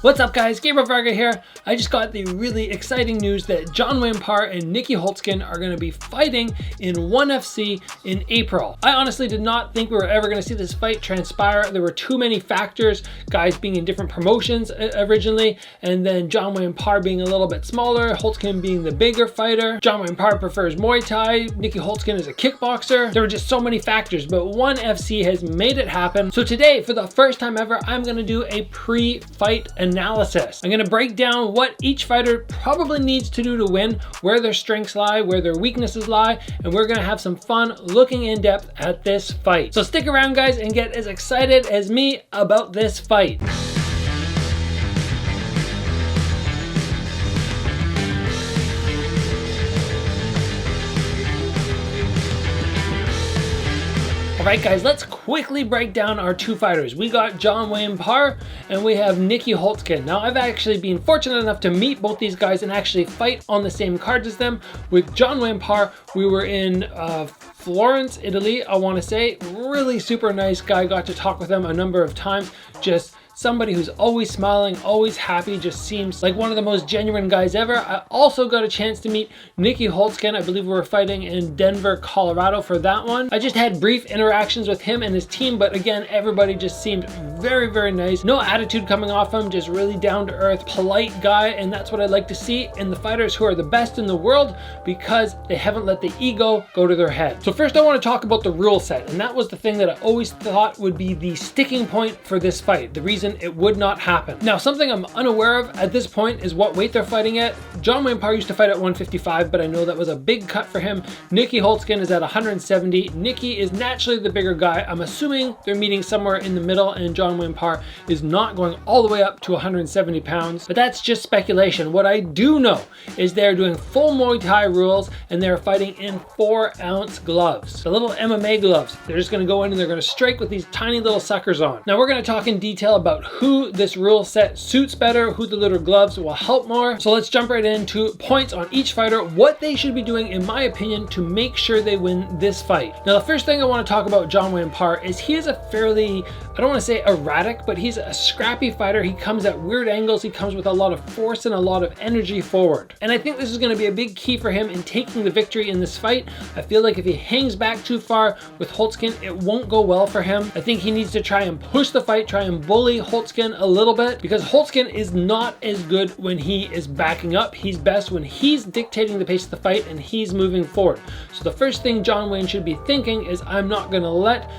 What's up guys, Gabriel Varga here. I just got the really exciting news that John Wayne Parr and Nieky Holzken are going to be fighting in ONE FC in April. I honestly did not think we were ever going to see this fight transpire. There were too many factors, guys being in different promotions originally, and then John Wayne Parr being a little bit smaller, Holzken being the bigger fighter. John Wayne Parr prefers Muay Thai, Nieky Holzken is a kickboxer. There were just so many factors, but ONE FC has made it happen. So today, for the first time ever, I'm going to do a pre-fight analysis. I'm going to break down what each fighter probably needs to do to win, where their strengths lie, where their weaknesses lie, and we're going to have some fun looking in depth at this fight. So stick around guys and get as excited as me about this fight. Alright guys, let's quickly break down our two fighters. We got John Wayne Parr and we have Nieky Holzken. Now I've actually been fortunate enough to meet both these guys and actually fight on the same cards as them. With John Wayne Parr, we were in Florence, Italy, I want to say. Really super nice guy, got to talk with him a number of times. Just somebody who's always smiling, always happy, just seems like one of the most genuine guys ever. I also got a chance to meet Nieky Holzken. I believe we were fighting in Denver, Colorado for that one. I just had brief interactions with him and his team, but again, everybody just seemed very, very nice. No attitude coming off him, just really down to earth, polite guy, and that's what I like to see in the fighters who are the best in the world because they haven't let the ego go to their head. So first I want to talk about the rule set, and that was the thing that I always thought would be the sticking point for this fight. The reason it would not happen. Now, something I'm unaware of at this point is what weight they're fighting at. John Wayne Parr used to fight at 155, but I know that was a big cut for him. Nieky Holzken is at 170. Nieky is naturally the bigger guy. I'm assuming they're meeting somewhere in the middle, and John Wayne Parr is not going all the way up to 170 pounds, but that's just speculation. What I do know is they're doing full Muay Thai rules, and they're fighting in 4-ounce gloves. The little MMA gloves. They're just gonna go in and they're gonna strike with these tiny little suckers on. Now, we're gonna talk in detail about who this rule set suits better, who the little gloves will help more. So let's jump right into points on each fighter, what they should be doing, in my opinion, to make sure they win this fight. Now, the first thing I want to talk about John Wayne Parr is he is a fairly, I don't want to say erratic, but he's a scrappy fighter. He comes at weird angles. He comes with a lot of force and a lot of energy forward. And I think this is going to be a big key for him in taking the victory in this fight. I feel like if he hangs back too far with Holzken, it won't go well for him. I think he needs to try and push the fight, try and bully Holzken a little bit, because Holzken is not as good when he is backing up. He's best when he's dictating the pace of the fight and he's moving forward. So the first thing John Wayne should be thinking is, I'm not going to let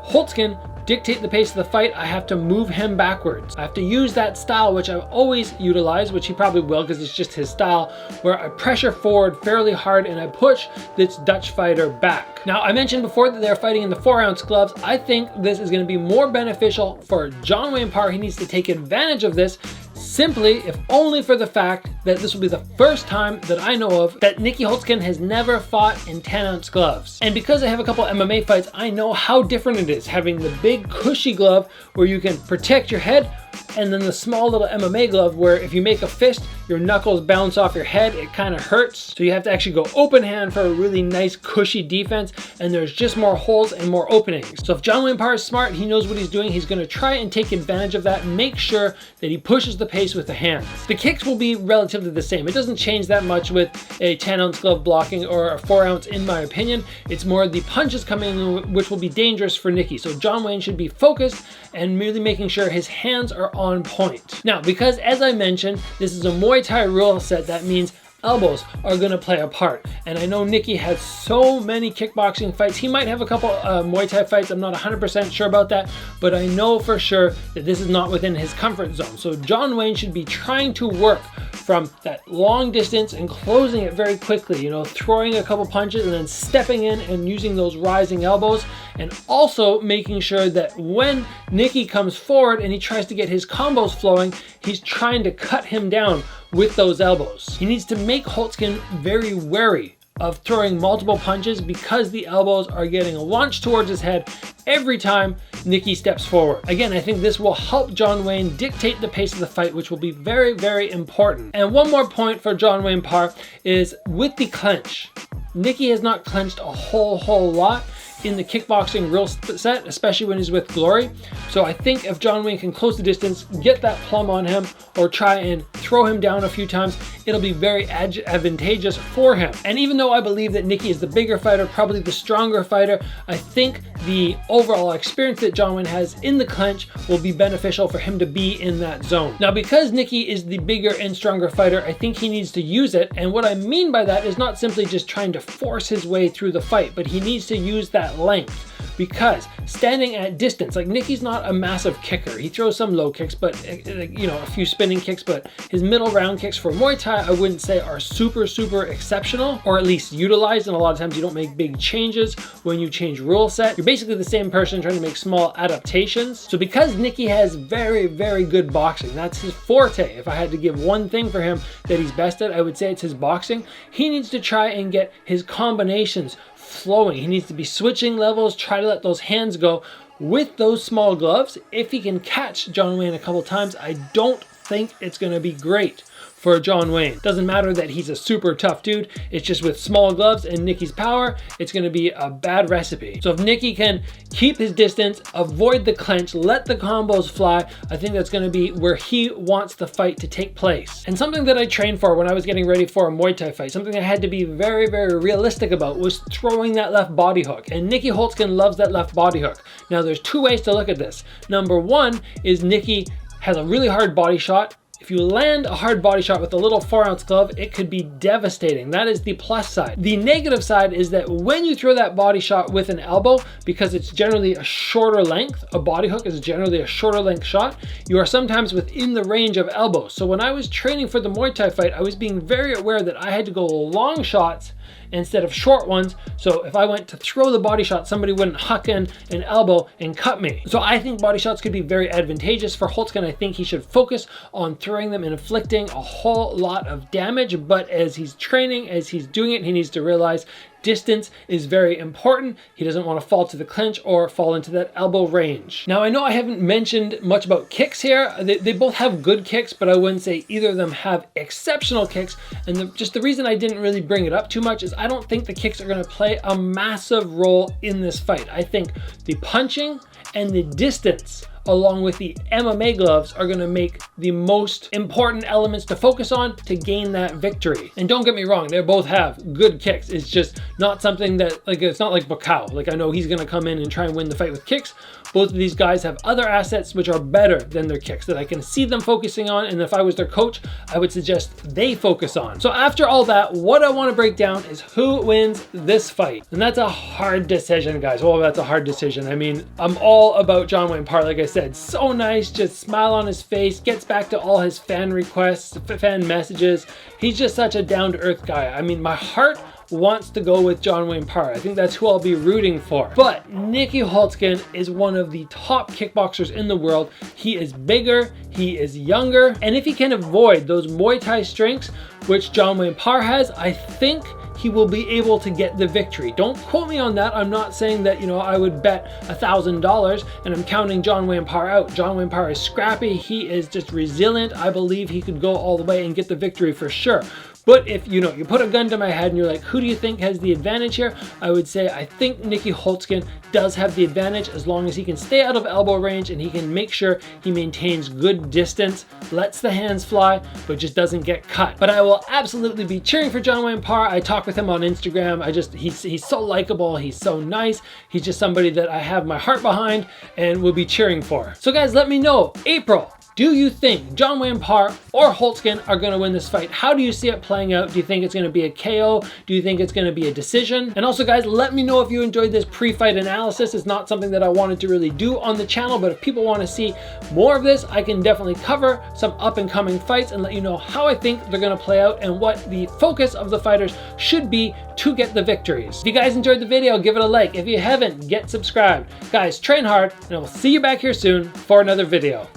Holzken dictate the pace of the fight. I have to move him backwards. I have to use that style, which I've always utilized, which he probably will because it's just his style, where I pressure forward fairly hard and I push this Dutch fighter back. Now, I mentioned before that they're fighting in the 4-ounce gloves. I think this is going to be more beneficial for John Wayne Parr. He needs to take advantage of this, simply, if only for the fact that this will be the first time that I know of that Nieky Holzken has never fought in 10-ounce gloves. And because I have a couple MMA fights, I know how different it is having the big cushy glove where you can protect your head, and then the small little MMA glove where if you make a fist, your knuckles bounce off your head, it kind of hurts. So you have to actually go open hand for a really nice cushy defense, and there's just more holes and more openings. So if John Wayne Parr is smart, he knows what he's doing, he's going to try and take advantage of that and make sure that he pushes the pace with the hands. The kicks will be relatively the same. It doesn't change that much with a 10-ounce glove blocking or a 4-ounce in my opinion. It's more the punches coming in which will be dangerous for Nieky. So John Wayne should be focused and merely making sure his hands are on point. Now, because as I mentioned, this is a Muay Thai rule set, that means elbows are going to play a part. And I know Nieky has so many kickboxing fights. He might have a couple Muay Thai fights. I'm not 100% sure about that, but I know for sure that this is not within his comfort zone. So John Wayne should be trying to work from that long distance and closing it very quickly, you know, throwing a couple punches and then stepping in and using those rising elbows, and also making sure that when Nieky comes forward and he tries to get his combos flowing, he's trying to cut him down with those elbows. He needs to make Holzken very wary of throwing multiple punches because the elbows are getting launched towards his head every time Nieky steps forward. Again, I think this will help John Wayne dictate the pace of the fight, which will be very, very important. And one more point for John Wayne Parr is with the clinch. Nieky has not clenched a whole lot. in the kickboxing rule set, especially when he's with Glory. So I think if John Wayne can close the distance, get that plum on him, or try and throw him down a few times, it'll be very advantageous for him. And even though I believe that Nieky is the bigger fighter, probably the stronger fighter, I think the overall experience that John Wayne has in the clinch will be beneficial for him to be in that zone. Now, because Nieky is the bigger and stronger fighter, I think he needs to use it. And what I mean by that is not simply just trying to force his way through the fight, but he needs to use that length. Because standing at distance, like Nicky's not a massive kicker. He throws some low kicks, but you know, a few spinning kicks, but his middle round kicks for Muay Thai, I wouldn't say are super exceptional, or at least utilized. And a lot of times you don't make big changes when you change rule set. You're basically the same person trying to make small adaptations. So because Nieky has very good boxing, that's his forte. If I had to give one thing for him that he's best at, I would say it's his boxing. He needs to try and get his combinations flowing. He needs to be switching levels, try to let those hands go with those small gloves. If he can catch John Wayne a couple times, I don't think it's going to be great for John Wayne. Doesn't matter that he's a super tough dude, it's just with small gloves and Nieky's power, it's going to be a bad recipe. So if Nieky can keep his distance, avoid the clinch, let the combos fly, I think that's going to be where he wants the fight to take place. And something that I trained for when I was getting ready for a Muay Thai fight, something I had to be very realistic about, was throwing that left body hook. And Nieky Holzken loves that left body hook. Now there's two ways to look at this. Number one is Nieky has a really hard body shot. If you land a hard body shot with a little 4-ounce glove, it could be devastating. That is the plus side. The negative side is that when you throw that body shot with an elbow, because it's generally a shorter length, a body hook is generally a shorter length shot, you are sometimes within the range of elbows. So when I was training for the Muay Thai fight, I was being very aware that I had to go long shots instead of short ones. So if I went to throw the body shot, somebody wouldn't huck in an elbow and cut me. So I think body shots could be very advantageous for Holzken. I think he should focus on throwing them and inflicting a whole lot of damage. But as he's training, as he's doing it, he needs to realize distance is very important. He doesn't want to fall to the clinch or fall into that elbow range. Now, I know I haven't mentioned much about kicks here. They both have good kicks, but I wouldn't say either of them have exceptional kicks. And just the reason I didn't really bring it up too much is I don't think the kicks are going to play a massive role in this fight. I think the punching and the distance, along with the MMA gloves, are going to make the most important elements to focus on to gain that victory. And don't get me wrong, they both have good kicks. It's just not something that, like, it's not like Buakaw. Like, I know he's going to come in and try and win the fight with kicks. Both of these guys have other assets which are better than their kicks that I can see them focusing on, and if I was their coach, I would suggest they focus on. So after all that, what I want to break down is who wins this fight. And that's a hard decision, guys. Well, that's a hard decision. I mean, I'm all about John Wayne Parr, like I said. So nice, just smile on his face, gets back to all his fan requests, fan messages. He's just such a down-to-earth guy. I mean, my heart wants to go with John Wayne Parr. I think that's who I'll be rooting for. But Nieky Holzken is one of the top kickboxers in the world. He is bigger, he is younger, and if he can avoid those Muay Thai strengths, which John Wayne Parr has, I think he will be able to get the victory. Don't quote me on that. I'm not saying that, you know, I would bet $1,000 and I'm counting John Wayne Parr out. John Wayne Parr is scrappy. He is just resilient. I believe he could go all the way and get the victory for sure. But if, you know, you put a gun to my head and you're like, who do you think has the advantage here? I would say I think Nieky Holzken does have the advantage as long as he can stay out of elbow range and he can make sure he maintains good distance, lets the hands fly, but just doesn't get cut. But I will absolutely be cheering for John Wayne Parr. I talk with him on Instagram. He's so likable. He's so nice. He's just somebody that I have my heart behind and will be cheering for. So guys, let me know, April, do you think John Wayne Parr or Holzken are going to win this fight? How do you see it playing out? Do you think it's going to be a KO? Do you think it's going to be a decision? And also, guys, let me know if you enjoyed this pre-fight analysis. It's not something that I wanted to really do on the channel, but if people want to see more of this, I can definitely cover some up-and-coming fights and let you know how I think they're going to play out and what the focus of the fighters should be to get the victories. If you guys enjoyed the video, give it a like. If you haven't, get subscribed. Guys, train hard, and I will see you back here soon for another video.